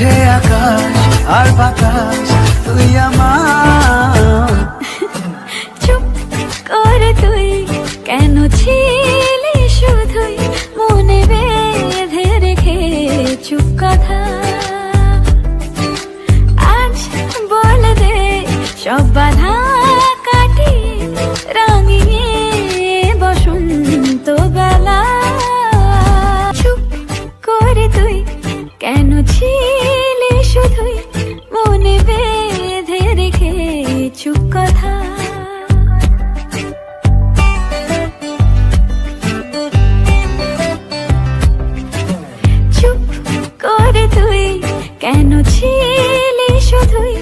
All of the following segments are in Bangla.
বলছে আকাশ আর বাতাস তুই আমার। চুপ করে তুই কেন ছিলি শুধুই মনে বেঁধে রেখে চুপ কথা। আজ বলে দে সব বাধা কাটিয়ে রাঙিয়ে বসন্ত বেলা। চুপ করে তুই কেন ছিলি শুধুই মনে বেঁধে রেখে চুপ কথা। চুপ করে তুই কেন ছিলি শুধুই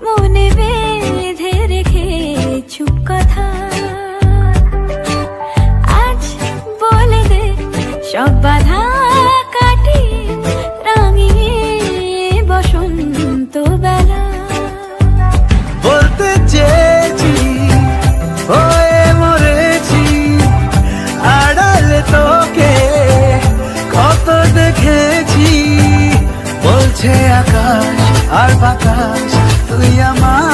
মনে বেঁধে রেখে চুপ কথা। আজ বলে দে সব বাধা কাটিয়ে রাঙিয়ে বসন্ত বেলা। বলতে চেয়েছি হয়ে মরেছি আড়ালে তোকে কত দেখেছি। বলছে আকাশ আর বাতাস তুই আমার।